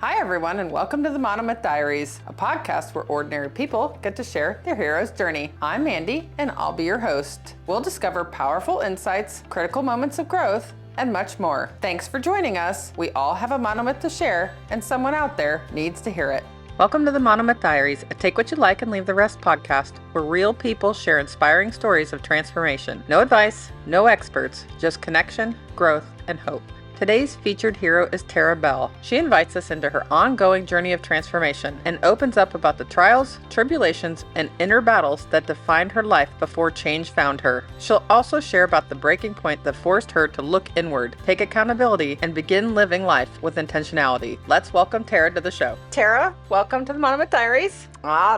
Hi, everyone, and welcome to the Monomyth Diaries, a podcast where ordinary people get to share their hero's journey. I'm Mandy, and I'll be your host. We'll discover powerful insights, critical moments of growth, and much more. Thanks for joining us. We all have a monomyth to share, and someone out there needs to hear it. Welcome to the Monomyth Diaries, a take what you like and leave the rest podcast, where real people share inspiring stories of transformation. No advice, no experts, just connection, growth, and hope. Today's featured hero is Tara Bell. She invites us into her ongoing journey of transformation and opens up about the trials, tribulations, and inner battles that defined her life before change found her. She'll also share about the breaking point that forced her to look inward, take accountability, and begin living life with intentionality. Let's welcome Tara to the show. Tara, welcome to the Monomyth Diaries.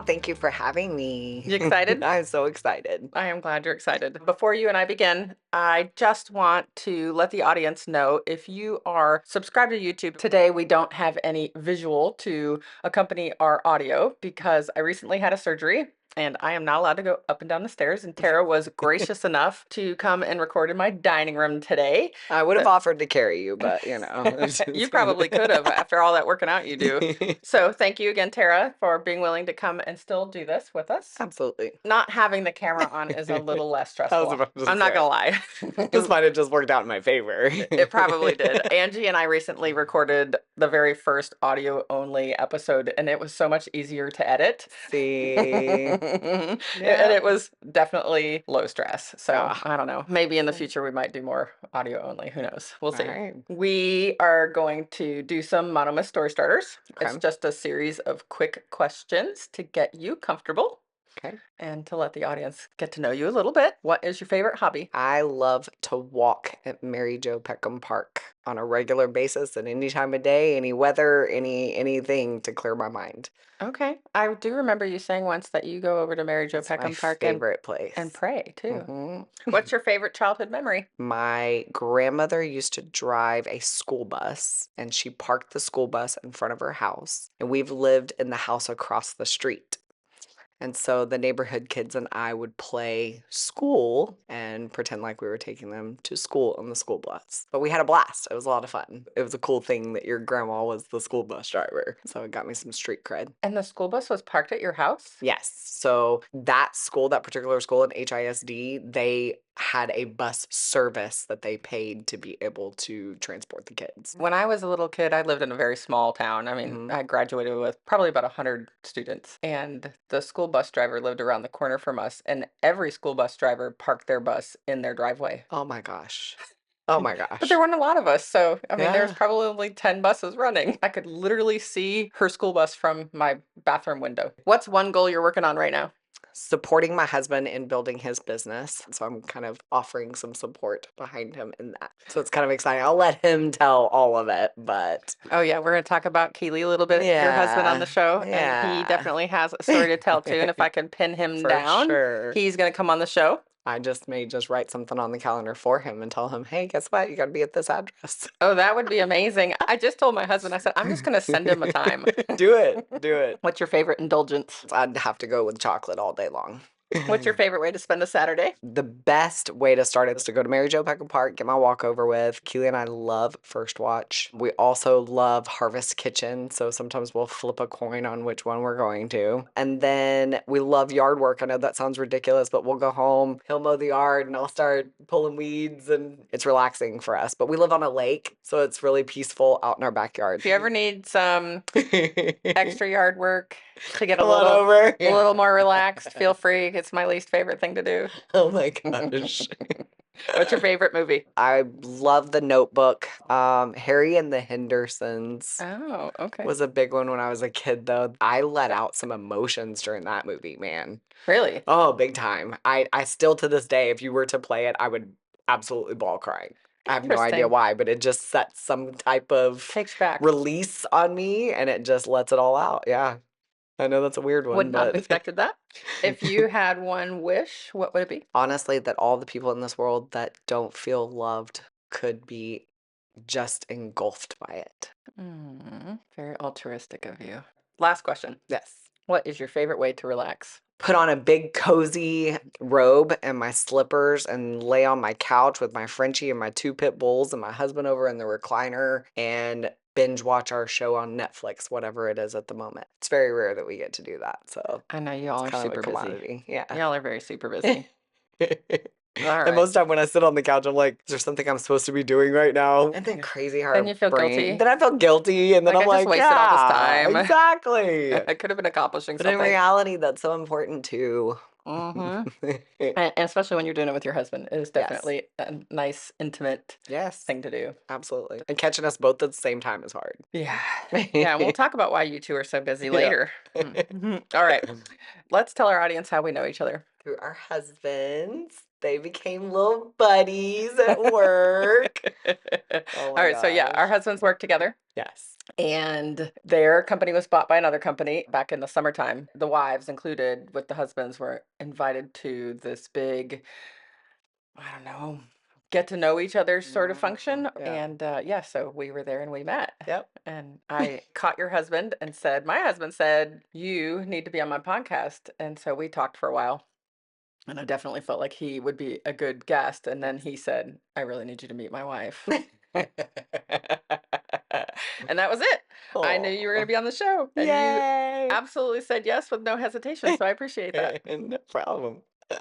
Thank you for having me. You excited? I'm so excited. I am glad you're excited. Before you and I begin, I just want to let the audience know if you are subscribed to YouTube, today we don't have any visual to accompany our audio because I recently had a surgery and I am not allowed to go up and down the stairs. And Tara was gracious enough to come and record in my dining room today. I would have offered to carry you, but you know. You probably could have after all that working out you do. So thank you again, Tara, for being willing to come and still do this with us. Absolutely. Not having the camera on is a little less stressful. about to I'm not say. gonna lie. This might have just worked out in my favor. It probably did. Angie and I recently recorded the very first audio only episode, and it was so much easier to edit. See. And it was definitely low stress. So I don't know. Maybe in the future we might do more audio only. Who knows? We'll see. Right. We are going to do some Monomyth story starters. Okay. It's just a series of quick questions to get you comfortable. Okay. And to let the audience get to know you a little bit. What is your favorite hobby? I love to walk at Mary Jo Peckham Park on a regular basis at any time of day, any weather, anything to clear my mind. Okay. I do remember you saying once that you go over to Mary Jo It's Peckham my Park favorite place. and pray too. Mhm. What's your favorite childhood memory? My grandmother used to drive a school bus, and she parked the school bus in front of her house. And we've lived in the house across the street. And so the neighborhood kids and I would play school and pretend like we were taking them to school on the school bus. But we had a blast. It was a lot of fun. It was a cool thing that your grandma was the school bus driver. So it got me some street cred. And the school bus was parked at your house? Yes. So that school, that particular school in HISD, they had a bus service that they paid to be able to transport the kids. When I was a little kid, I lived in a very small town. I mean, I graduated with probably about 100 students. And the school bus driver lived around the corner from us. And every school bus driver parked their bus in their driveway. Oh my gosh. Oh my gosh. But there weren't a lot of us. So, I mean, there's Yeah. probably only 10 buses running. I could literally see her school bus from my bathroom window. What's one goal you're working on right now? Supporting my husband in building his business. So I'm kind of offering some support behind him in that. So it's kind of exciting. I'll let him tell all of it, but Oh yeah, we're going to talk about Keeley a little bit, your husband on the show. And he Yeah. definitely has a story to tell too. And if I can pin him For down, sure. he's going to come on the show. I may just write something on the calendar for him and tell him, hey, guess what? You got to be at this address. Oh, that would be amazing. I just told my husband, I said, I'm just going to send him a time. Do it. Do it. What's your favorite indulgence? I'd have to go with chocolate all day long. What's your favorite way to spend a Saturday? The best way to start it is to go to Mary Jo Peckham Park, get my walk over with. Keeley and I love First Watch. We also love Harvest Kitchen, so sometimes we'll flip a coin on which one we're going to. And then we love yard work. I know that sounds ridiculous, but we'll go home, he'll mow the yard, and I'll start pulling weeds, and it's relaxing for us. But we live on a lake, so it's really peaceful out in our backyard. If you ever need some extra yard work to get Come on over. a little more relaxed, feel free. It's my least favorite thing to do. Oh my gosh. What's your favorite movie? I love The Notebook. Harry and the Hendersons Oh, okay. was a big one when I was a kid, though. I let out some emotions during that movie, man. Really? Oh, big time. I still, to this day, if you were to play it, I would absolutely bawl crying. I have no idea Interesting. why, but it just sets some type of Takes back. release on me, and it just lets it all out. Yeah. I know that's a weird one, Would not have but expected that. If you had one wish, what would it be? honestly, that all the people in this world that don't feel loved could be just engulfed by it. Very altruistic of you. Last question. Yes. What is your favorite way to relax? Put on a big cozy robe and my slippers and lay on my couch with my Frenchie and my 2 pit bulls and my husband over in the recliner and binge watch our show on Netflix, whatever it is at the moment. It's very rare that we get to do that. So I know you all are it's kind of a super busy. commodity. Yeah. Y'all are very super busy. All And right. most time when I sit on the couch, I'm like, is there something I'm supposed to be doing right now? And then crazy how Then you feel brain. guilty. Then I feel guilty, and then Like, I'm I just like, wasted all this yeah, time. exactly. I could have been accomplishing But in something. reality, that's so important too. Mm-hmm. And especially when you're doing it with your husband, it is Yes. definitely a nice, intimate Yes, thing to do. absolutely. And catching us both at the same time is hard. Yeah. Yeah, and we'll talk about why you two are so busy Yeah. later. Mhm. All right. Let's tell our audience how we know each other. Through our husbands, they became little buddies at work. Oh All my right, so yeah, our gosh. husbands work together. Yes. And their company was bought by another company back in the summertime. The wives included with the husbands were invited to this big, I don't know, get to know each other sort of function. Yeah. And yeah, so we were there and we met. Yep. And I caught your husband and said, my husband said, you need to be on my podcast. And so we talked for a while. And I definitely felt like he would be a good guest. And then he said, I really need you to meet my wife. And that was it. I knew you were going to be on the show. And you Yay! absolutely said yes with no hesitation. So I appreciate that. No problem. All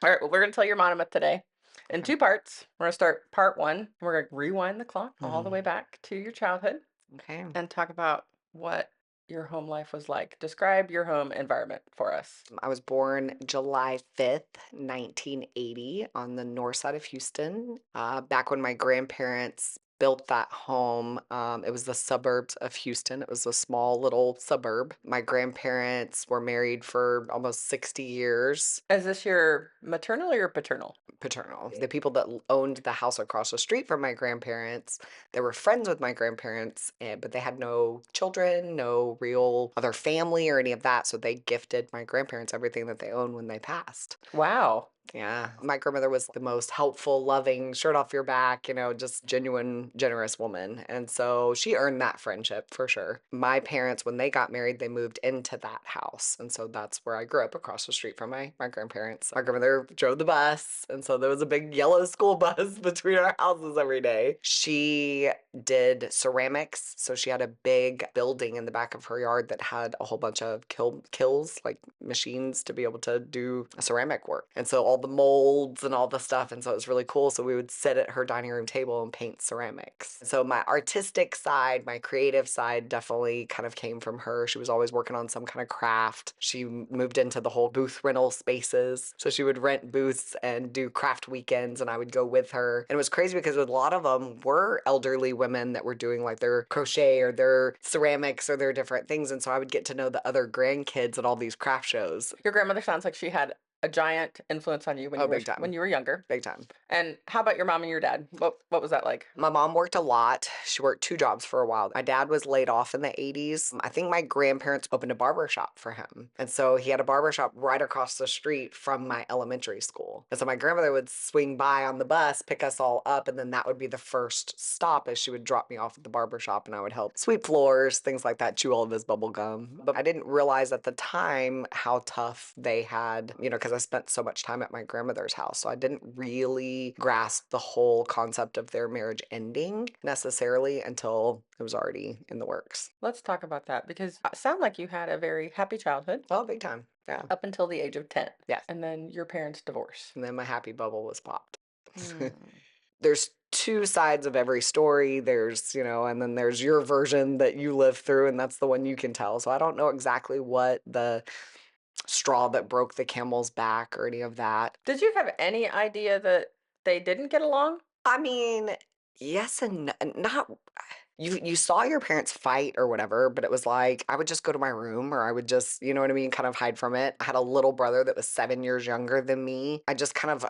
right. Well, we're going to tell your monomyth today in two parts. We're going to start part one. We're going to rewind the clock all the way back to your childhood Okay. and talk about what your home life was like. Describe your home environment for us. I was born July 5th, 1980, on the north side of Houston. Back when my grandparents built that home, it was the suburbs of Houston. It was a small little suburb. My grandparents were married for almost 60 years. Is this your maternal or your paternal? Paternal. The people that owned the house across the street from my grandparents, they were friends with my grandparents, but they had no children, no real other family or any of that. So they gifted my grandparents everything that they owned when they passed. Wow. Yeah. My grandmother was the most helpful, loving, shirt off your back, just genuine, generous woman. And so she earned that friendship for sure. My parents, when they got married, they moved into that house. And so that's where I grew up across the street from my grandparents. My grandmother drove the bus. And so there was a big yellow school bus between our houses every day. She did ceramics. So she had a big building in the back of her yard that had a whole bunch of kilns, like machines to be able to do ceramic work. And so all the molds and all the stuff. And so it was really cool. So we would sit at her dining room table and paint ceramics. So my artistic side, my creative side definitely kind of came from her. She was always working on some kind of craft. She moved into the whole booth rental spaces. So she would rent booths and do craft weekends, and I would go with her. And it was crazy because a lot of them were elderly women that were doing like their crochet or their ceramics or their different things. And so I would get to know the other grandkids at all these craft shows. Your grandmother sounds like she had a giant influence on you when big time. When you were younger. Big time. And how about your mom and your dad? What was that like? My mom worked a lot. She worked 2 jobs for a while. My dad was laid off in the 80s. I think my grandparents opened a barber shop for him. And so he had a barber shop right across the street from my elementary school. And so my grandmother would swing by on the bus, pick us all up, and then that would be the first stop as she would drop me off at the barber shop, and I would help sweep floors, things like that, chew all of his bubble gum. But I didn't realize at the time how tough they had, because I spent so much time at my grandmother's house. So I didn't really grasp the whole concept of their marriage ending necessarily until it was already in the works. Let's talk about that because it sounds like you had a very happy childhood. Oh, big time. Yeah. Up until the age of 10. Yes. And then your parents divorced. And then my happy bubble was popped. There's 2 sides of every story. There's, and then there's your version that you live through, and that's the one you can tell. So I don't know exactly what the straw that broke the camel's back or any of that. Did you have any idea that they didn't get along? I mean, yes and not. You saw your parents fight or whatever, but it was like I would just go to my room, or I would just, you know what I mean, kind of hide from it. I had a little brother that was 7 years younger than me. I just kind of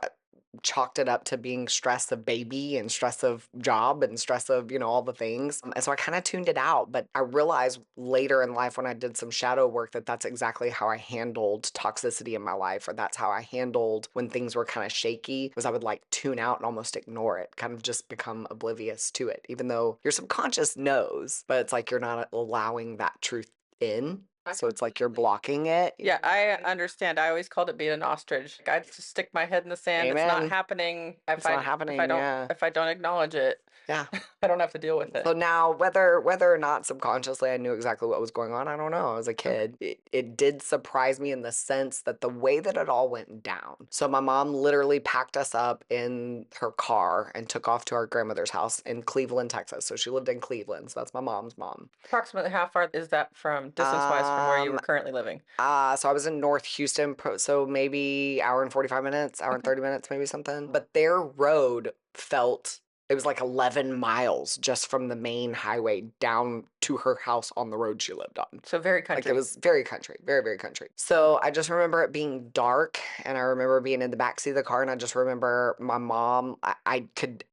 chalked it up to being stress of baby and stress of job and stress of, all the things. And so I kind of tuned it out. But I realized later in life when I did some shadow work that that's exactly how I handled toxicity in my life, or that's how I handled when things were kind of shaky, was I would like tune out and almost ignore it, kind of just become oblivious to it, even though your subconscious knows, but it's like you're not allowing that truth in. So it's like you're blocking it. Yeah, I understand. I always called it being an ostrich. I just stick my head in the sand. It's not Amen. happening. It's not happening. Yeah. If I don't acknowledge it, Yeah. I don't have to deal with it. So now, whether or not subconsciously I knew exactly what was going on, I don't know. I was a kid. It did surprise me in the sense that the way that it all went down. So my mom literally packed us up in her car and took off to our grandmother's house in Cleveland, Texas. So she lived in Cleveland. So that's my mom's mom. Approximately how far is that from distance-wise from where you were Um, currently living? So I was in North Houston, so maybe hour and 45 minutes, hour and 30 minutes, maybe something. But their road felt, it was like 11 miles just from the main highway down to her house on the road she lived on. So very Like country. it was very country, very, very country. So I just remember it being dark, and I remember being in the backseat of the car, and I just remember my mom, I could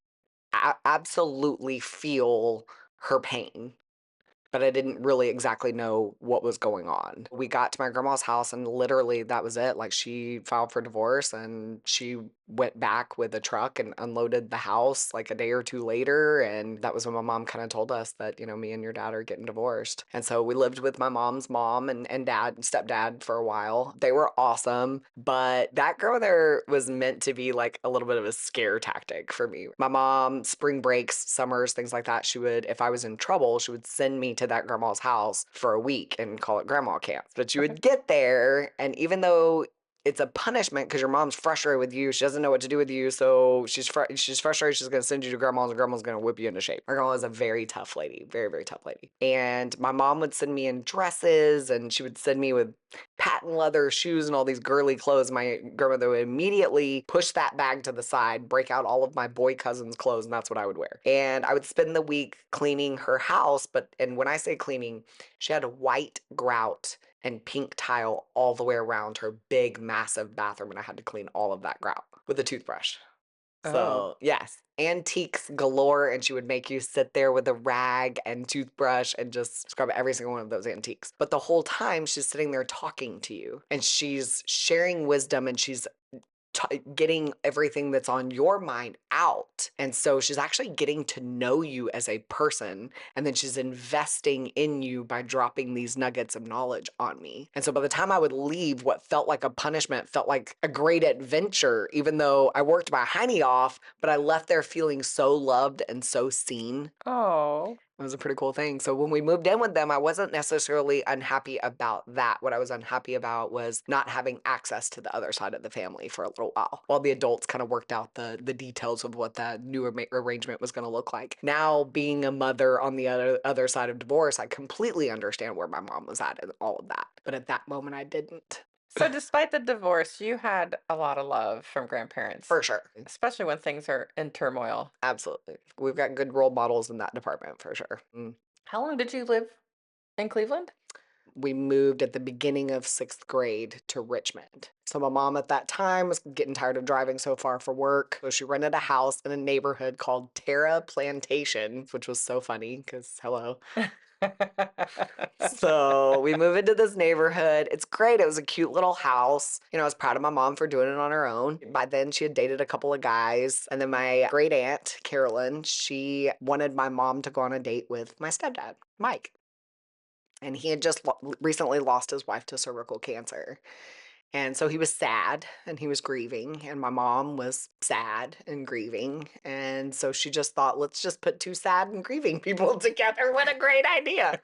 absolutely feel her pain, but I didn't really exactly know what was going on. We got to my grandma's house and literally that was it. Like she filed for divorce and she went back with a truck and unloaded the house like a day or two later. And that was when my mom kind of told us that, me and your dad are getting divorced. And so we lived with my mom's mom and dad and stepdad for a while. They were awesome, but that grandmother was meant to be like a little bit of a scare tactic for me. My mom, spring breaks, summers, things like that, she would, if I was in trouble, she would send me to that grandma's house for a week and call it grandma camp. But you would get there, and even though it's a punishment because your mom's frustrated with you, she doesn't know what to do with you, so she's frustrated, she's going to send you to grandma's, and grandma's going to whip you into shape. My grandma was a very tough lady, very, very tough lady. And my mom would send me in dresses, and she would send me with patent leather shoes and all these girly clothes. My grandmother would immediately push that bag to the side, break out all of my boy cousins' clothes, and that's what I would wear. And I would spend the week cleaning her house, and when I say cleaning, she had a white grout and pink tile all the way around her big, massive bathroom, and I had to clean all of that grout with a toothbrush. So, yes, antiques galore, and she would make you sit there with a rag and toothbrush and just scrub every single one of those antiques. But the whole time, she's sitting there talking to you, and she's sharing wisdom, and she's getting everything that's on your mind out. And so she's actually getting to know you as a person, and then she's investing in you by dropping these nuggets of knowledge on me. And so by the time I would leave, what felt like a punishment felt like a great adventure, even though I worked my hiney off, but I left there feeling so loved and so seen. Oh. It was a pretty cool thing. So when we moved in with them, I wasn't necessarily unhappy about that. What I was unhappy about was not having access to the other side of the family for a little while the adults kind of worked out the details of what that new arrangement was going to look like. Now, being a mother on the other side of divorce, I completely understand where my mom was at and all of that. But at that moment, I didn't. So despite the divorce, you had a lot of love from grandparents. For sure. Especially when things are in turmoil. Absolutely. We've got good role models in that department for sure. How long did you live in Cleveland? We moved at the beginning of 6th grade to Richmond. So my mom at that time was getting tired of driving so far for work. So she rented a house in a neighborhood called Terra Plantation, which was so funny because hello. So we move into this neighborhood. It's great. It was a cute little house. I was proud of my mom for doing it on her own. By then, she had dated a couple of guys. And then my great aunt, Carolyn, she wanted my mom to go on a date with my stepdad, Mike. And he had just recently lost his wife to cervical cancer. And so he was sad and he was grieving, and my mom was sad and grieving. And so she just thought, let's just put two sad and grieving people together. What a great idea.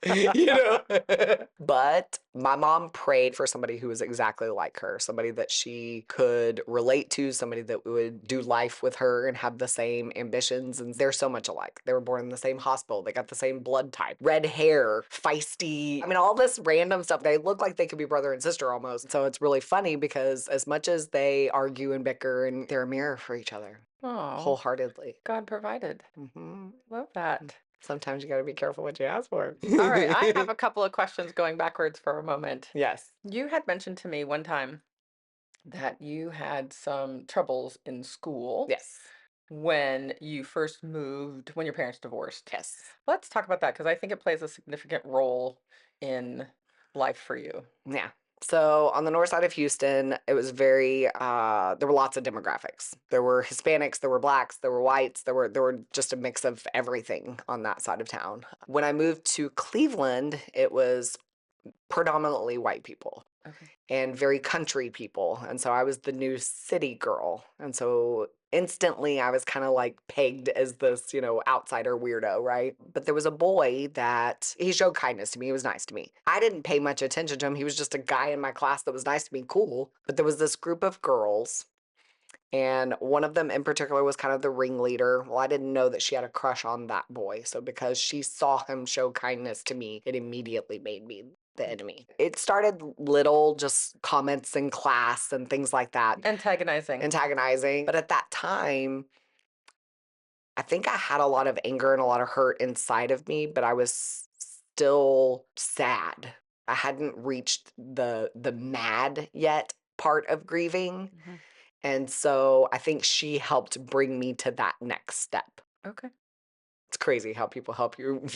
But my mom prayed for somebody who was exactly like her, somebody that she could relate to, somebody that would do life with her and have the same ambitions. And they're so much alike. They were born in the same hospital. They got the same blood type, red hair, feisty. I mean, all this random stuff. They look like they could be brother and sister almost. So it's really funny because as much as they argue and bicker, and they're a mirror for each other. Oh, Wholeheartedly. God provided. Mm-hmm. Love that. Sometimes you got to be careful what you ask for. All right, I have a couple of questions going backwards for a moment. Yes. You had mentioned to me one time that you had some troubles in school. Yes. When you first moved, when your parents divorced. Yes. Let's talk about that because I think it plays a significant role in life for you. Yeah. So on the north side of Houston, it was very, there were lots of demographics. There were Hispanics, there were blacks, there were whites, there were just a mix of everything on that side of town. When I moved to Cleveland, it was predominantly white people. Okay. And very country people. And so I was the new city girl. And so instantly I was kind of like pegged as this, outsider weirdo, right? But there was a boy that he showed kindness to me. He was nice to me. I didn't pay much attention to him. He was just a guy in my class that was nice to me, cool. But there was this group of girls. And one of them in particular was kind of the ringleader. Well, I didn't know that she had a crush on that boy. So because she saw him show kindness to me, it immediately made me the enemy. It started little just comments in class and things like that. Antagonizing. But at that time, I think I had a lot of anger and a lot of hurt inside of me, but I was still sad. I hadn't reached the mad yet part of grieving. Mm-hmm. And so I think she helped bring me to that next step. Okay. It's crazy how people help you.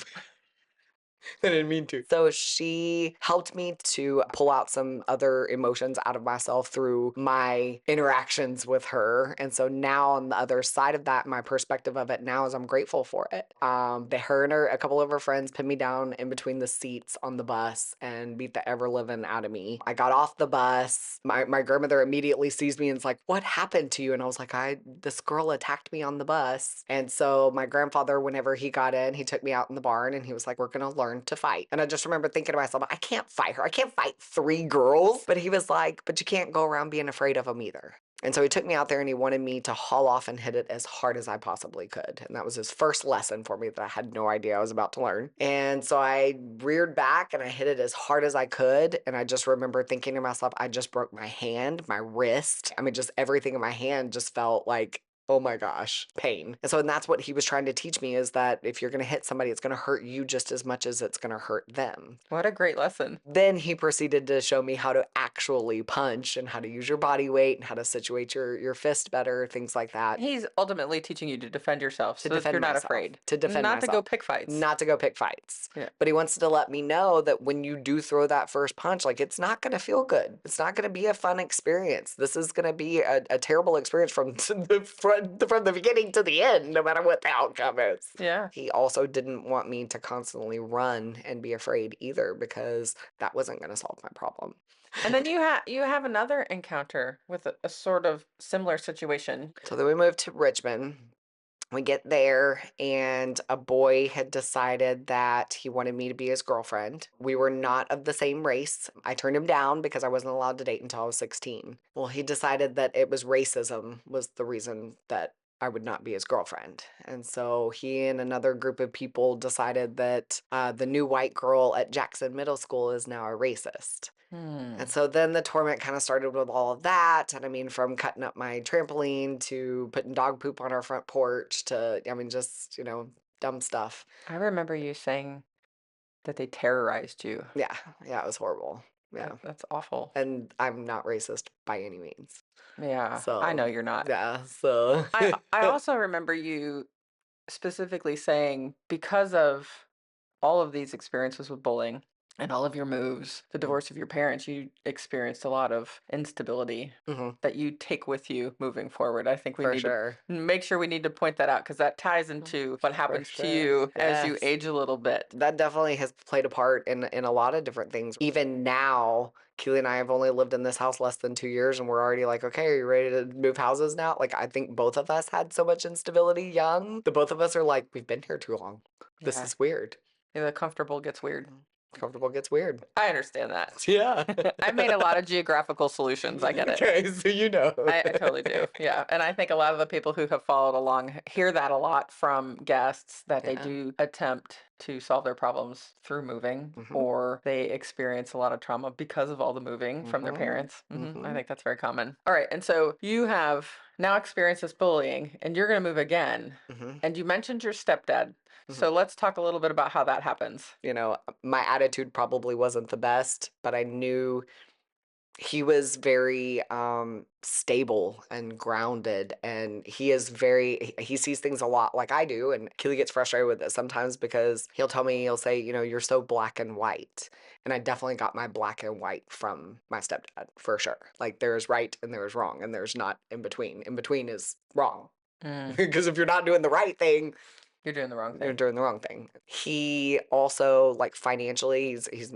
I didn't mean to. So she helped me to pull out some other emotions out of myself through my interactions with her. And so now on the other side of that, my perspective of it now is I'm grateful for it. Her and a couple of her friends pinned me down in between the seats on the bus and beat the ever living out of me. I got off the bus. My grandmother immediately sees me and is like, "What happened to you?" And I was like, this girl attacked me on the bus. And so my grandfather, whenever he got in, he took me out in the barn and he was like, "We're going to learn to fight." And I just remember thinking to myself, I can't fight her. I can't fight 3 girls. But he was like, "But you can't go around being afraid of them either." And so he took me out there and he wanted me to haul off and hit it as hard as I possibly could. And that was his first lesson for me that I had no idea I was about to learn. And so I reared back and I hit it as hard as I could. And I just remember thinking to myself, I just broke my hand, my wrist. I mean, just everything in my hand just felt like, oh my gosh, pain. And so that's what he was trying to teach me, is that if you're going to hit somebody, it's going to hurt you just as much as it's going to hurt them. What a great lesson. Then he proceeded to show me how to actually punch and how to use your body weight and how to situate your fist better, things like that. He's ultimately teaching you to defend yourself so that you're not afraid. To defend myself. Not to go pick fights. Not to go pick fights. Yeah. But he wants to let me know that when you do throw that first punch, like, it's not going to feel good. It's not going to be a fun experience. This is going to be a terrible experience from the beginning to the end, no matter what the outcome is. Yeah. He also didn't want me to constantly run and be afraid either, because that wasn't going to solve my problem. And then you have another encounter with a sort of similar situation. So then we moved to Richmond. We get there and a boy had decided that he wanted me to be his girlfriend. We were not of the same race. I turned him down because I wasn't allowed to date until I was 16. Well, he decided that it was racism was the reason that I would not be his girlfriend. And so he and another group of people decided that the new white girl at Jackson Middle School is now a racist. And so then the torment kind of started with all of that. And I mean, from cutting up my trampoline to putting dog poop on our front porch to, I mean, just, dumb stuff. I remember you saying that they terrorized you. Yeah, it was horrible. Yeah. That's awful. And I'm not racist by any means. Yeah, So I know you're not. Yeah, so. I also remember you specifically saying, because of all of these experiences with bullying and all of your moves, the divorce of your parents, you experienced a lot of instability that you take with you moving forward. I think we need to make sure we need to point that out, because that ties into what happens to you as you age a little bit. That definitely has played a part in a lot of different things. Even now, Keeley and I have only lived in this house less than 2 years, and we're already like, okay, are you ready to move houses now? Like, I think both of us had so much instability young. The both of us are like, we've been here too long. This is weird. Yeah, the comfortable gets weird. Comfortable gets weird. I understand that. Yeah. I've made a lot of geographical solutions. I get it. Okay, so you know. I totally do. Yeah. And I think a lot of the people who have followed along hear that a lot from guests, that they do attempt to solve their problems through moving, or they experience a lot of trauma because of all the moving from their parents. I think that's very common. All right. And so you have now experienced this bullying and you're going to move again. And you mentioned your stepdad. So let's talk a little bit about how that happens. My attitude probably wasn't the best, but I knew he was very stable and grounded, and he sees things a lot like I do. And Keeley gets frustrated with it sometimes because he'll say, you're so black and white. And I definitely got my black and white from my stepdad, for sure. Like, there's right and there's wrong, and there's not in between. In between is wrong. Because if you're not doing the right thing, You're doing the wrong You're thing. doing the wrong thing. He also, like, financially, he's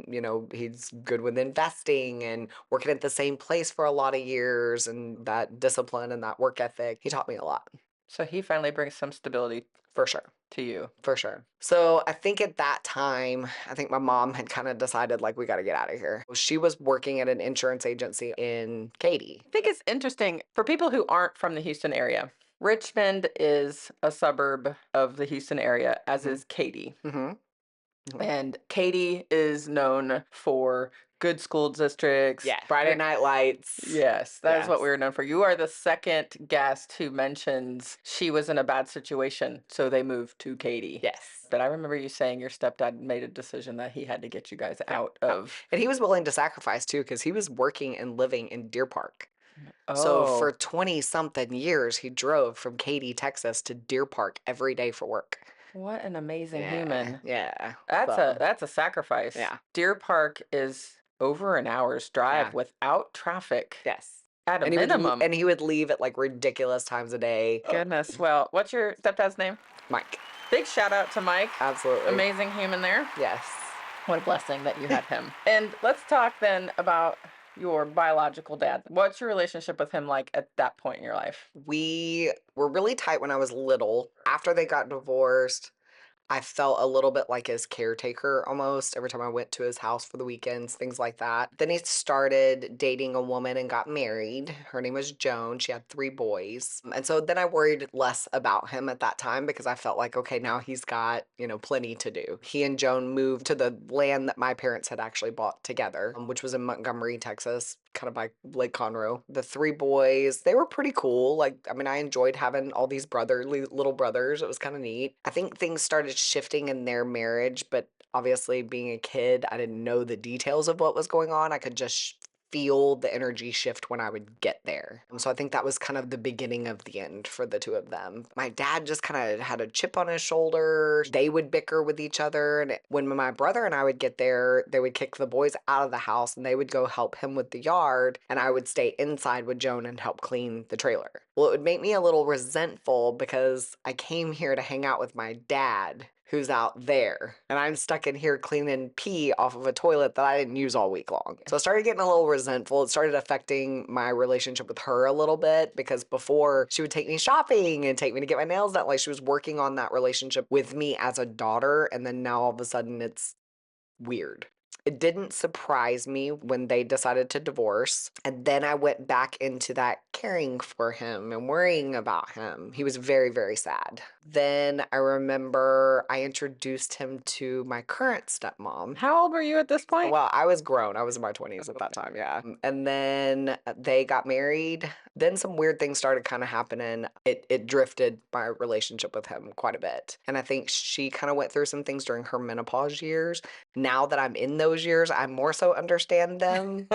he's good with investing and working at the same place for a lot of years, and that discipline and that work ethic. He taught me a lot. So he finally brings some stability For sure. to you. For sure. So I think at that time, I think my mom had kind of decided, like, we got to get out of here. She was working at an insurance agency in Katy. I think it's interesting for people who aren't from the Houston area. Richmond is a suburb of the Houston area, as is Katy. Mm-hmm. And Katy is known for good school districts. Yeah. Friday Night Lights. Yes, that is what Yes. we were known for. You are the second guest who mentions she was in a bad situation, so they moved to Katy. Yes. But I remember you saying your stepdad made a decision that he had to get you guys out of. And he was willing to sacrifice too, because he was working and living in Deer Park. So for 20-something years, he drove from Katy, Texas to Deer Park every day for work. What an amazing Yeah, human. yeah. That's a sacrifice. Yeah. Deer Park is over an hour's drive Yeah. without traffic. Yes. At a And minimum. he would leave at, like, ridiculous times a day. Goodness. Well, what's your stepdad's name? Mike. Big shout out to Mike. Absolutely. Amazing human there. Yes. What a blessing that you had him. And let's talk then about your biological dad. What's your relationship with him like at that point in your life? We were really tight when I was little. After they got divorced, I felt a little bit like his caretaker almost every time I went to his house for the weekends, things like that. Then he started dating a woman and got married. Her name was Joan. She had 3 boys. And so then I worried less about him at that time because I felt like, okay, now he's got, plenty to do. He and Joan moved to the land that my parents had actually bought together, which was in Montgomery, Texas, kind of by Lake Conroe. The 3 boys, they were pretty cool. Like, I mean, I enjoyed having all these little brothers. It was kind of neat. I think things started shifting in their marriage, but obviously being a kid, I didn't know the details of what was going on. I could just feel the energy shift when I would get there. So I think that was kind of the beginning of the end for the 2 of them. My dad just kind of had a chip on his shoulder. They would bicker with each other. And when my brother and I would get there, they would kick the boys out of the house and they would go help him with the yard. And I would stay inside with Joan and help clean the trailer. Well, it would make me a little resentful because I came here to hang out with my dad, who's out there, and I'm stuck in here cleaning pee off of a toilet that I didn't use all week long. So I started getting a little resentful. It started affecting my relationship with her a little bit because before she would take me shopping and take me to get my nails done. Like, she was working on that relationship with me as a daughter, and then now all of a sudden it's weird. It didn't surprise me when they decided to divorce. And then I went back into that caring for him and worrying about him. He was very, very sad. Then I remember I introduced him to my current stepmom. How old were you at this point? Well, I was grown. I was in my 20s at that time, yeah. And then they got married. Then some weird things started kind of happening. It drifted my relationship with him quite a bit. And I think she kind of went through some things during her menopause years. Now that I'm in those years, I more so understand them.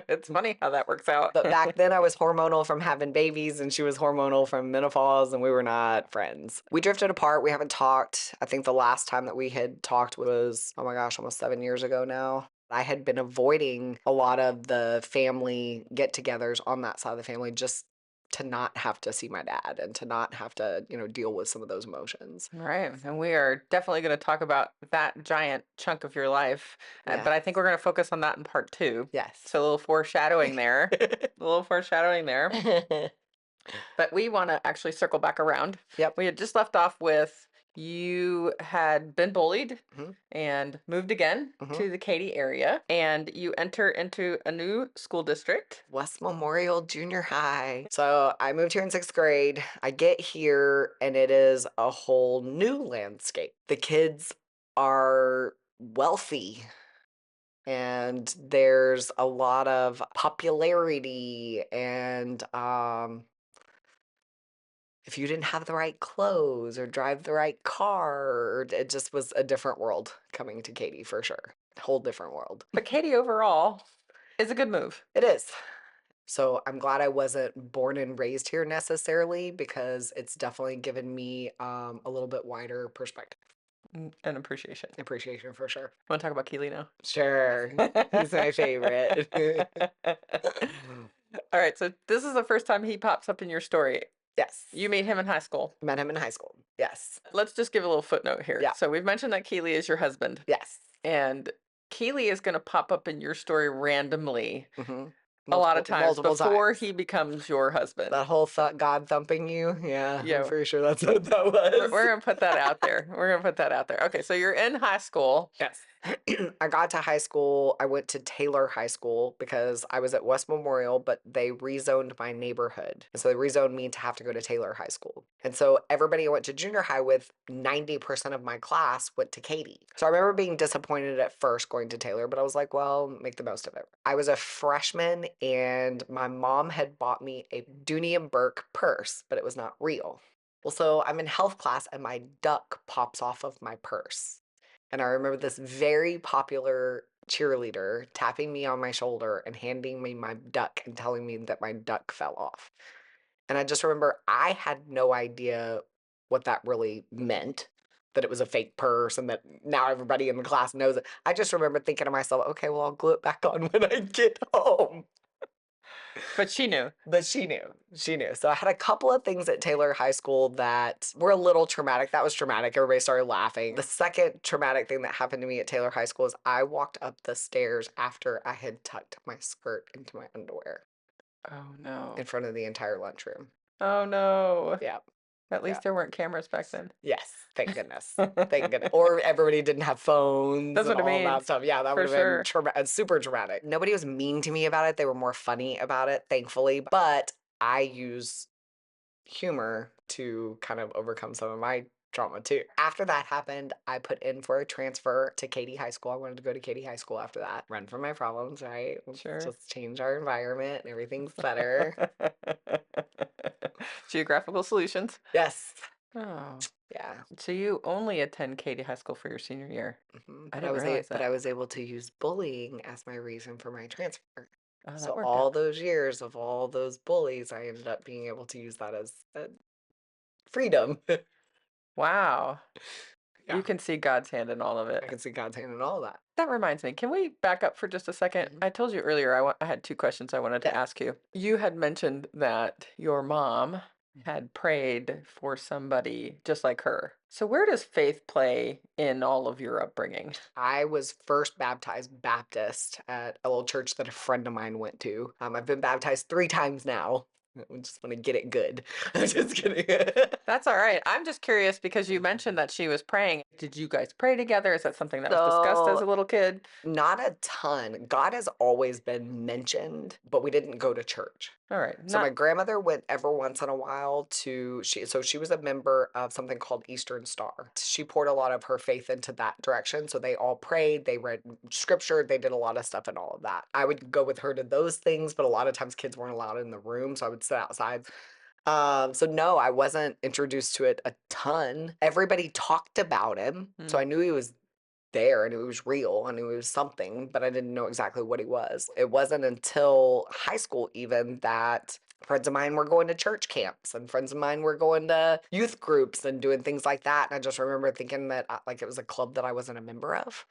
It's funny how that works out. But back then I was hormonal from having babies and she was hormonal from menopause, and we were not friends. We drifted apart. We haven't talked. I think the last time that we had talked was, oh my gosh, almost 7 years ago now. I had been avoiding a lot of the family get-togethers on that side of the family just to not have to see my dad and to not have to, deal with some of those emotions. Right. And we are definitely going to talk about that giant chunk of your life. But I think we're going to focus on that in part 2. Yes. So a little foreshadowing there. But we want to actually circle back around. Yep. We had just left off with you had been bullied and moved again to the Katy area, and you enter into a new school district. West Memorial Junior High. So I moved here in 6th grade. I get here and it is a whole new landscape. The kids are wealthy and there's a lot of popularity, and if you didn't have the right clothes or drive the right car, it just was a different world coming to Katy for sure. A whole different world. But Katy overall is a good move. It is. So I'm glad I wasn't born and raised here necessarily, because it's definitely given me a little bit wider perspective. And appreciation. Appreciation for sure. Want to talk about Keeley now? Sure. He's my favorite. All right. So this is the first time he pops up in your story. Yes. You meet him in high school. Met him in high school. Yes. Let's just give a little footnote here. Yeah. So we've mentioned that Keeley is your husband. Yes. And Keeley is going to pop up in your story randomly Mm-hmm. a lot of times Multiple before times. he becomes your husband. That whole God thumping you. Yeah. Yeah. I'm pretty sure that's what that was. We're going to put that out there. We're going to put that out there. Okay. So you're in high school. Yes. I got to high school. I went to Taylor High School because I was at West Memorial, but they rezoned my neighborhood. And so they rezoned me to have to go to Taylor High School. And so everybody I went to junior high with, 90% of my class went to Katy. So I remember being disappointed at first going to Taylor, but I was like, well, make the most of it. I was a freshman and my mom had bought me a Dooney and Burke purse, but it was not real. Well, so I'm in health class and my duck pops off of my purse. And I remember this very popular cheerleader tapping me on my shoulder and handing me my duck and telling me that my duck fell off. And I just remember I had no idea what that really meant, that it was a fake purse and that now everybody in the class knows it. I just remember thinking to myself, okay, well, I'll glue it back on when I get home. But she knew. But she knew. She knew. So I had a couple of things at Taylor High School that were a little traumatic. That was traumatic. Everybody started laughing. The second traumatic thing that happened to me at Taylor High School is I walked up the stairs after I had tucked my skirt into my underwear Oh, no. in front of the entire lunchroom. Oh, no. Yeah. At least there weren't cameras back then. Yes. Thank goodness. Thank goodness. Or everybody didn't have phones That's and what I all mean. that stuff. Yeah, that For would have been super traumatic. Nobody was mean to me about it. They were more funny about it, thankfully. But I use humor to kind of overcome some of my trauma too. After that happened, I put in for a transfer to Katy High School. I wanted to go to Katy High School after that. Run from my problems, right? Sure. Just change our environment and everything's better. Geographical solutions. Yes. Oh. Yeah. So you only attend Katy High School for your senior year. I didn't realize that. But I was able to use bullying as my reason for my transfer. Oh, that So worked all out. those years of all those bullies, I ended up being able to use that as freedom. Wow. Yeah. You can see God's hand in all of it. I can see God's hand in all that. That reminds me, can we back up for just a second? Mhm. I told you earlier I had two questions I wanted to Yes. ask you. You had mentioned that your mom had prayed for somebody just like her. So where does faith play in all of your upbringing? I was first baptized Baptist at a little church that a friend of mine went to. I've been baptized 3 times now. I just want to get it good. I'm just kidding. That's all right. I'm just curious because you mentioned that she was praying. Did you guys pray together? Is that something that was discussed as a little kid? Not a ton. God has always been mentioned, but we didn't go to church. All right. So my grandmother went every once in a while to she was a member of something called Eastern Star. She poured a lot of her faith into that direction. So they all prayed, they read scripture, they did a lot of stuff and all of that. I would go with her to those things, but a lot of times kids weren't allowed in the room, so I would sit outside. So no, I wasn't introduced to it a ton. Everybody talked about him, so I knew he was there and it was real and it was something, but I didn't know exactly what he was. It wasn't until high school even that friends of mine were going to church camps and friends of mine were going to youth groups and doing things like that. And I just remember thinking that like it was a club that I wasn't a member of.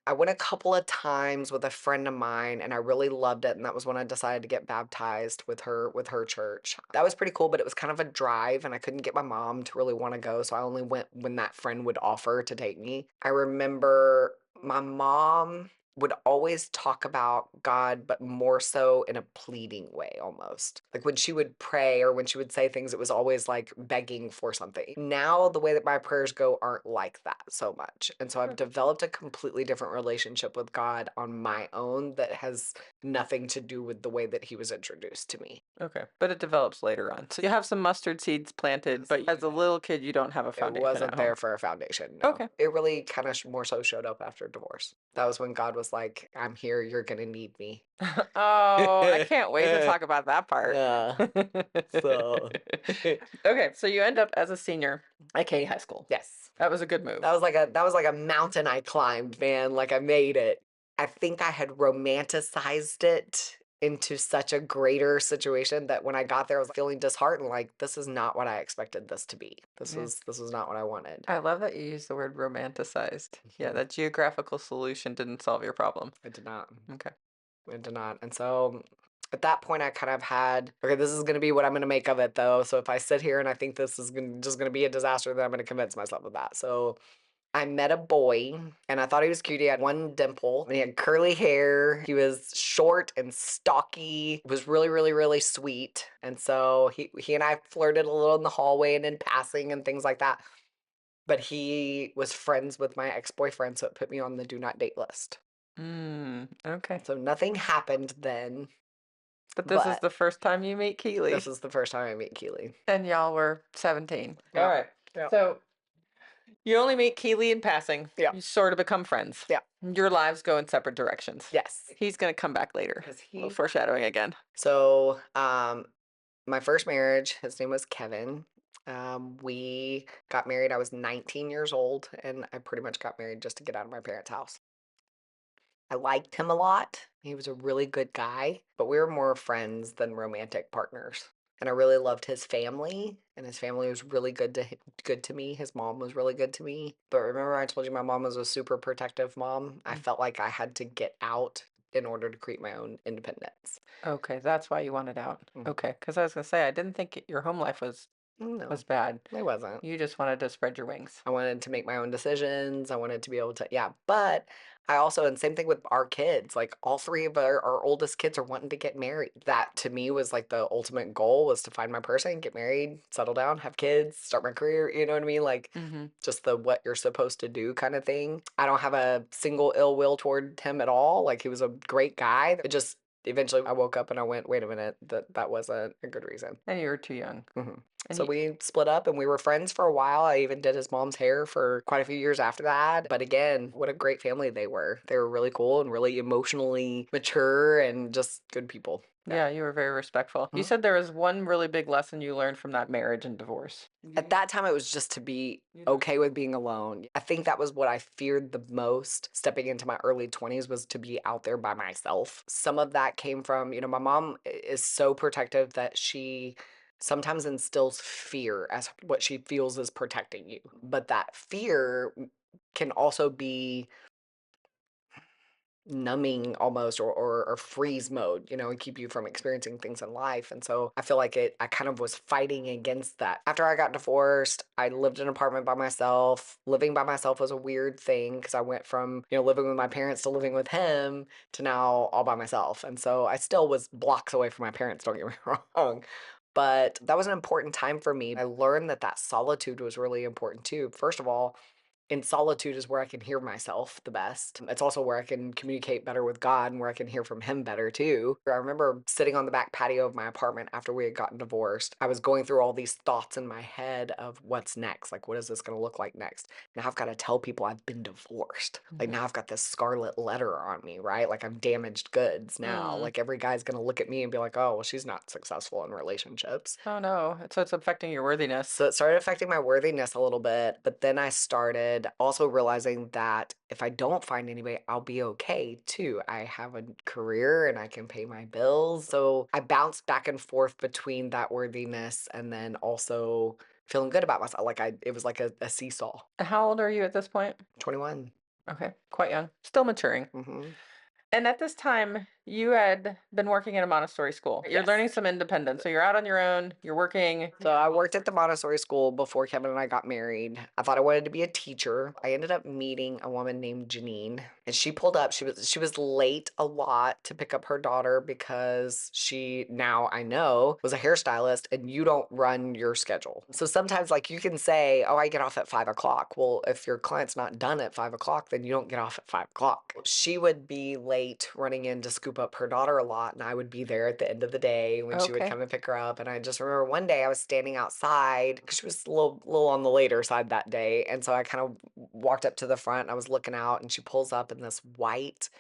I went a couple of times with a friend of mine and I really loved it. And that was when I decided to get baptized with her church. That was pretty cool, but it was kind of a drive and I couldn't get my mom to really want to go. So I only went when that friend would offer to take me. I remember my mom would always talk about God, but more so in a pleading way almost. Like when she would pray or when she would say things, it was always like begging for something. Now, the way that my prayers go aren't like that so much. And so I've developed a completely different relationship with God on my own that has nothing to do with the way that he was introduced to me. Okay. But it develops later on. So you have some mustard seeds planted, but as a little kid, you don't have a It foundation. wasn't there for a foundation. No. Okay. It really kind of more so showed up after divorce. That was when God was like, I'm here, you're going to need me. Oh, I can't wait to talk about that part. Yeah. So. Okay, so you end up as a senior at Katy High School. Yes. That was a good move. That was like a mountain I climbed, man. Like I made it. I think I had romanticized it into such a greater situation that when I got there, I was feeling disheartened. Like this is not what I expected this to be. This was not what I wanted. I love that you used the word romanticized. Yeah, that geographical solution didn't solve your problem. It did not. Okay. It did not. And so At that point, I kind of had, okay, this is going to be what I'm going to make of it, though. So if I sit here and I think this is just going to be a disaster, then I'm going to convince myself of that. So I met a boy and I thought he was cute. He had one dimple and he had curly hair. He was short and stocky. He was really, really, really sweet. And so he and I flirted a little in the hallway and in passing and things like that. But he was friends with my ex-boyfriend, so it put me on the do not date list. Okay. So nothing happened then. But this is But the first time you meet Keeley. this is the first time I meet Keeley. And y'all were 17. Yeah. All right. Yeah. So you only meet Keeley in passing. Yeah. You sort of become friends. Yeah. Your lives go in separate directions. Yes. He's going to come back later. Because A little foreshadowing again. So, my first marriage, his name was Kevin. We got married. I was 19 years old, and I pretty much got married just to get out of my parents' house. I liked him a lot. He was a really good guy, but we were more friends than romantic partners. And I really loved his family, and his family was really good to me. His mom was really good to me. But remember I told you my mom was a super protective mom? I felt like I had to get out in order to create my own independence. Okay, that's why you wanted out. Mhm. Okay, because I was going to say, I didn't think your home life was No, bad. it wasn't. You just wanted to spread your wings. I wanted to make my own decisions. I wanted to be able to, yeah. But I also, and same thing with our kids, like all three of our oldest kids are wanting to get married. That to me was like the ultimate goal, was to find my person, get married, settle down, have kids, start my career. You know what I mean? Like just the what you're supposed to do kind of thing. I don't have a single ill will toward him at all. Like he was a great guy. It just, eventually I woke up and I went, wait a minute, that wasn't a good reason. And you were too young. And So we split up and we were friends for a while. I even did his mom's hair for quite a few years after that. But again, what a great family they were. They were really cool and really emotionally mature and just good people. Yeah, you were very respectful. You said there was one really big lesson you learned from that marriage and divorce. At that time, it was just to be okay with being alone. I think that was what I feared the most stepping into my early 20s, was to be out there by myself. Some of that came from, my mom is so protective that she sometimes instills fear as what she feels is protecting you. But that fear can also be numbing almost, or freeze mode, and keep you from experiencing things in life. And so I feel like I kind of was fighting against that. After I got divorced, I lived in an apartment by myself. Living by myself was a weird thing because I went from, living with my parents to living with him to now all by myself. And so I still was blocks away from my parents, don't get me wrong. But that was an important time for me. I learned that solitude was really important too. First of all, in solitude is where I can hear myself the best. It's also where I can communicate better with God and where I can hear from him better too. I remember sitting on the back patio of my apartment after we had gotten divorced. I was going through all these thoughts in my head of what's next. Like, what is this going to look like next? Now I've got to tell people I've been divorced. Like, now I've got this scarlet letter on me, right? Like, I'm damaged goods now. Like, every guy's going to look at me and be like, oh, well, she's not successful in relationships. Oh no, so it's affecting your worthiness. So it started affecting my worthiness a little bit, but then I started also realizing that if I don't find anybody, I'll be okay too. I have a career and I can pay my bills. So I bounced back and forth between that worthiness and then also feeling good about myself. Like it was like a seesaw. How old are you at this point? 21. Okay, quite young, still maturing. And at this time, you had been working in a Montessori school. You're learning some independence. So you're out on your own, you're working. So I worked at the Montessori school before Kevin and I got married. I thought I wanted to be a teacher. I ended up meeting a woman named Janine, and she pulled up. She was late a lot to pick up her daughter because she, now I know, was a hairstylist, and you don't run your schedule. So sometimes like you can say, oh, I get off at 5 o'clock. Well, if your client's not done at 5 o'clock, then you don't get off at 5 o'clock. She would be late running in to scoop up her daughter a lot, and I would be there at the end of the day when she would come and pick her up. And I just remember one day I was standing outside because she was a little on the later side that day, and so I kind of walked up to the front and I was looking out, and she pulls up in this white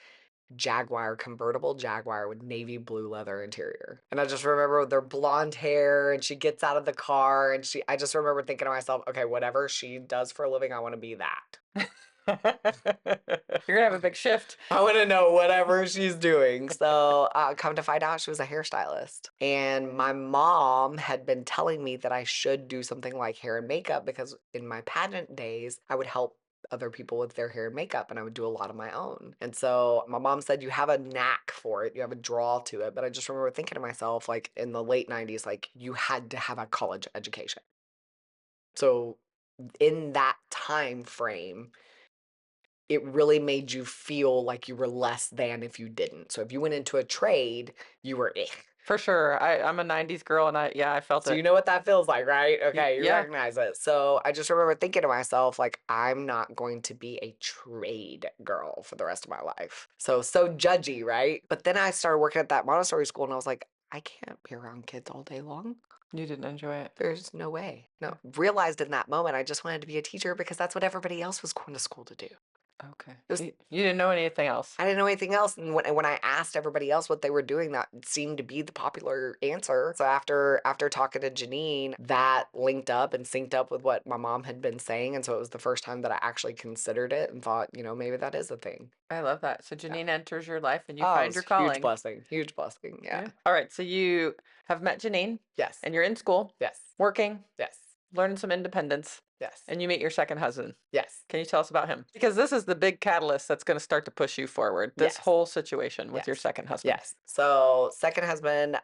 Jaguar, convertible Jaguar with navy blue leather interior. And I just remember their blonde hair, and she gets out of the car, and I just remember thinking to myself, okay, whatever she does for a living, I want to be that. You're gonna have a big shift. I want to know whatever she's doing. So come to find out, she was a hairstylist. And my mom had been telling me that I should do something like hair and makeup because in my pageant days, I would help other people with their hair and makeup, and I would do a lot of my own. And so my mom said, you have a knack for it, you have a draw to it. But I just remember thinking to myself, like in the late 90s, like you had to have a college education. So in that time frame, it really made you feel like you were less than if you didn't. So if you went into a trade, you were For sure. I'm a 90s girl, and I felt So it. you know what that feels like, right? Okay, you Yeah. recognize it. So I just remember thinking to myself, like, I'm not going to be a trade girl for the rest of my life. So judgy, right? But then I started working at that Montessori school, and I was like, I can't be around kids all day long. You didn't enjoy it. There's no way. No. Realized in that moment, I just wanted to be a teacher because that's what everybody else was going to school to do. Okay. It was- You didn't know anything else. I didn't know anything else. And when I asked everybody else what they were doing, that seemed to be the popular answer. So after talking to Janine, that linked up and synced up with what my mom had been saying. And so it was the first time that I actually considered it and thought, maybe that is a thing. I love that. So Janine enters your life, and you Oh, find your calling. huge blessing. Huge blessing. Yeah. All right. So you have met Janine. Yes. And you're in school. Yes. Working. Yes. Learning some independence. Yes. And you meet your second husband. Yes. Can you tell us about him? Because this is the big catalyst that's going to start to push you forward. This Yes. whole situation with Yes. your second husband. Yes. So second husband,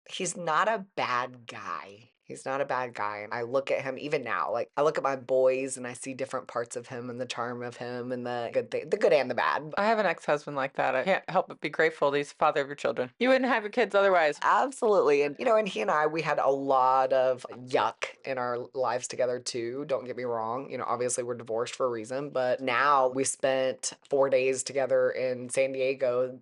he's not a bad guy. He's not a bad guy. And I look at him even now, like I look at my boys and I see different parts of him and the charm of him and the good thing, the good and the bad. I have an ex-husband like that. I can't help but be grateful that he's the father of your children. You wouldn't have your kids otherwise. Absolutely. And and he and I, we had a lot of yuck in our lives together too. Don't get me wrong. Obviously we're divorced for a reason, but now we spent 4 days together in San Diego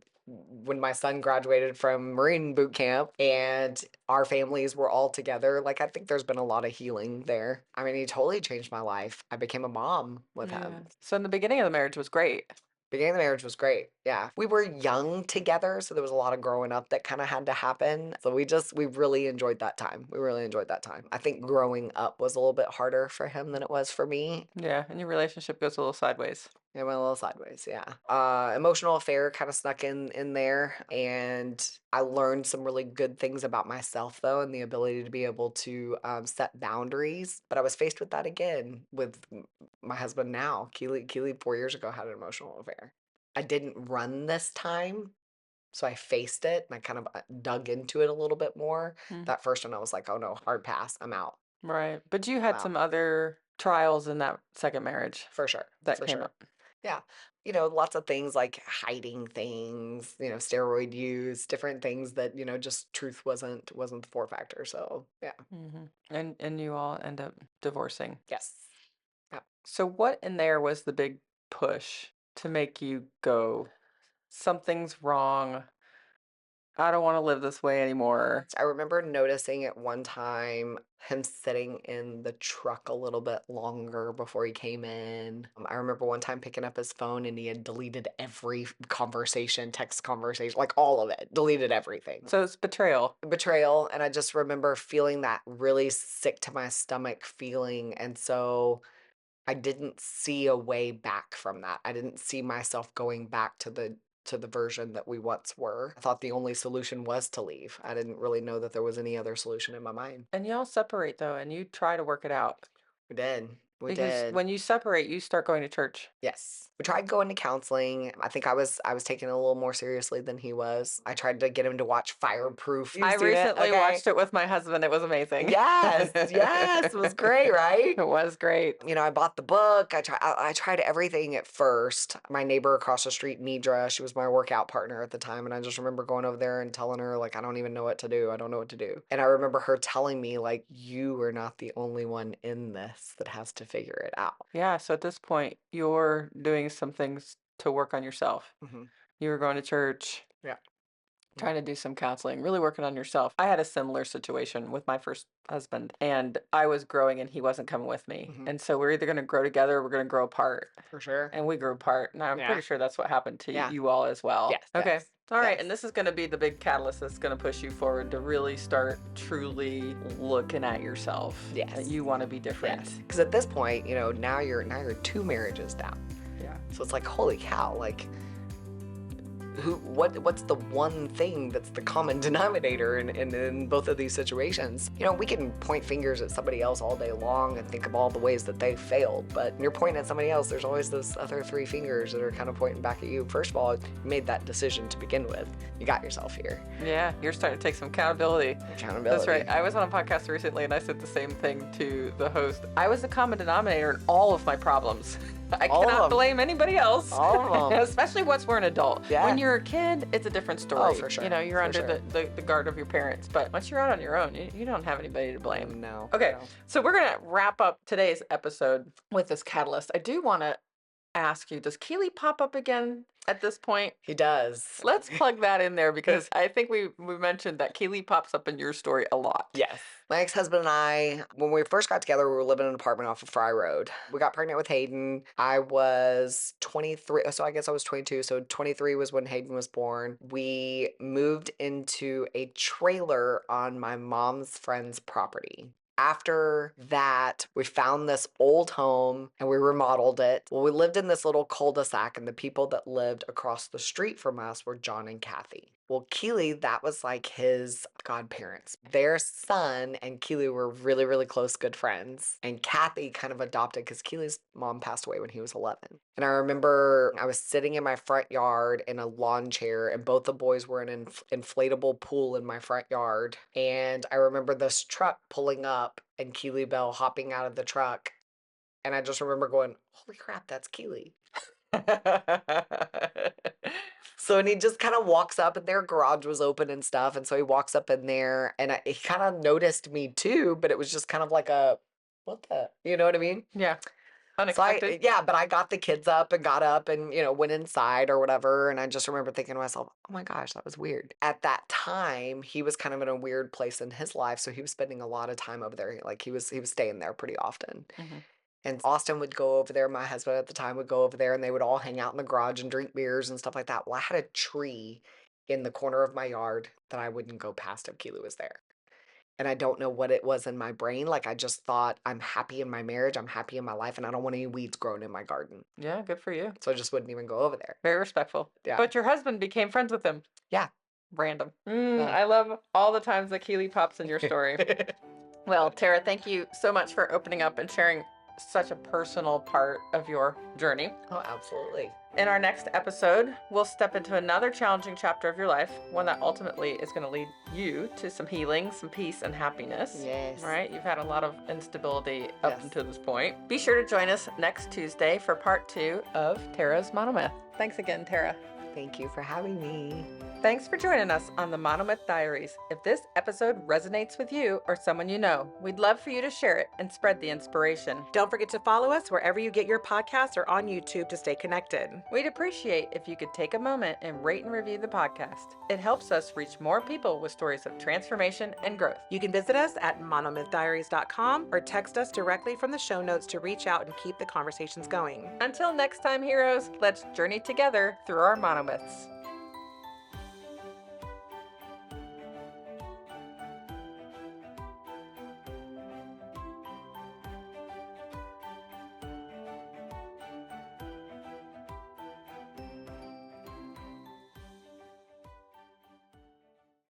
when my son graduated from Marine boot camp and our families were all together. Like, I think there's been a lot of healing there. I mean, he totally changed my life. I became a mom with him. So in the beginning of the marriage was great. Beginning of the marriage was great. Yeah. We were young together, so there was a lot of growing up that kind of had to happen. So we really enjoyed that time. We really enjoyed that time. I think growing up was a little bit harder for him than it was for me. Yeah, and your relationship goes a little sideways. It went a little sideways, yeah. Emotional affair kind of snuck in there, and I learned some really good things about myself, though, and the ability to be able to set boundaries. But I was faced with that again with my husband now. Keeley 4 years ago had an emotional affair. I didn't run this time, so I faced it, and I kind of dug into it a little bit more. That first one, I was like, oh no, hard pass, I'm out. Right. But you had some other trials in that second marriage. For sure. That came up. Yeah. Lots of things like hiding things, steroid use, different things that, just truth wasn't the 4 factor. So, yeah. And you all end up divorcing. Yes. Yeah. So what in there was the big push to make you go, something's wrong? I don't want to live this way anymore. I remember noticing at one time him sitting in the truck a little bit longer before he came in. I remember one time picking up his phone and he had deleted every text conversation, like all of it, deleted everything. So it's betrayal. Betrayal. And I just remember feeling that really sick to my stomach feeling. And so I didn't see a way back from that. I didn't see myself going back to the version that we once were. I thought the only solution was to leave. I didn't really know that there was any other solution in my mind. And y'all separate though, and you try to work it out. We did. Because when you separate, you start going to church. Yes. We tried going to counseling. I think I was taking it a little more seriously than he was. I tried to get him to watch Fireproof. I recently watched it with my husband. It was amazing. Yes. It was great, right? It was great. I bought the book. I tried everything at first. My neighbor across the street, Nidra, she was my workout partner at the time. And I just remember going over there and telling her, like, I don't even know what to do. I don't know what to do. And I remember her telling me, like, you are not the only one in this that has to figure it out. Yeah. So at this point, you're doing some things to work on yourself. You were going to church. Yeah. Trying to do some counseling, really working on yourself. I had a similar situation with my first husband, and I was growing and he wasn't coming with me. And so we're either going to grow together or we're going to grow apart. For sure. And we grew apart. And I'm pretty sure that's what happened to you all as well. Yes. Okay. Yes. All right. And this is going to be the big catalyst that's going to push you forward to really start truly looking at yourself. Yes. That you want to be different. Because at this point, now you're 2 marriages down. Yeah. So it's like, holy cow, like, what's the one thing that's the common denominator in both of these situations? You know, we can point fingers at somebody else all day long and think of all the ways that they failed, but when you're pointing at somebody else, there's always those other three fingers that are kind of pointing back at you. First of all, you made that decision to begin with. You got yourself here. Yeah, you're starting to take some accountability. Accountability. That's right. I was on a podcast recently and I said the same thing to the host. I was the common denominator in all of my problems. I cannot blame anybody else. All of them. Especially once we're an adult. Yeah. When you're a kid, it's a different story. Oh, for sure. You know, you're For under sure. the guard of your parents. But once you're out on your own, you don't have anybody to blame. No. Okay, No. so we're going to wrap up today's episode with this catalyst. I do want to ask you, does Keeley pop up again at this point? He does. Let's plug that in there because I think we mentioned that Keeley pops up in your story a lot. Yes. My ex-husband and I, when we first got together, we were living in an apartment off of Fry Road. We got pregnant with Hayden. I was 23, so I guess I was 22. So 23 was when Hayden was born. We moved into a trailer on my mom's friend's property. After that, we found this old home and we remodeled it. Well, we lived in this little cul-de-sac, and the people that lived across the street from us were John and Kathy. Well, Keeley, that was like his godparents. Their son and Keeley were really, really close, good friends. And Kathy kind of adopted because Keeley's mom passed away when he was 11. And I remember I was sitting in my front yard in a lawn chair, and both the boys were in an inflatable pool in my front yard. And I remember this truck pulling up and Keeley Bell hopping out of the truck. And I just remember going, holy crap, that's Keeley. So, and he just kind of walks up, and their garage was open and stuff. And so he walks up in there, and he kind of noticed me too, but it was just kind of like what the, you know what I mean? Yeah. Unexpected. So but I got the kids up and got up and, went inside or whatever. And I just remember thinking to myself, oh my gosh, that was weird. At that time, he was kind of in a weird place in his life. So he was spending a lot of time over there. Like he was staying there pretty often. Mm-hmm. And Austin would go over there. My husband at the time would go over there, and they would all hang out in the garage and drink beers and stuff like that. Well, I had a tree in the corner of my yard that I wouldn't go past if Keeley was there. And I don't know what it was in my brain. Like, I just thought, I'm happy in my marriage, I'm happy in my life, and I don't want any weeds growing in my garden. Yeah, good for you. So I just wouldn't even go over there. Very respectful. Yeah. But your husband became friends with him. Yeah. Random. I love all the times that Keeley pops in your story. Well, Tara, thank you so much for opening up and sharing such a personal part of your journey. Oh, absolutely. In our next episode, we'll step into another challenging chapter of your life, one that ultimately is going to lead you to some healing, some peace, and happiness. Yes. Right? You've had a lot of instability up Yes. until this point. Be sure to join us next Tuesday for part 2 of Tara's Monomyth. Thanks again, Tara. Thank you for having me. Thanks for joining us on the Monomyth Diaries. If this episode resonates with you or someone you know, we'd love for you to share it and spread the inspiration. Don't forget to follow us wherever you get your podcasts or on YouTube to stay connected. We'd appreciate if you could take a moment and rate and review the podcast. It helps us reach more people with stories of transformation and growth. You can visit us at monomythdiaries.com or text us directly from the show notes to reach out and keep the conversations going. Until next time, heroes, let's journey together through our monomyths.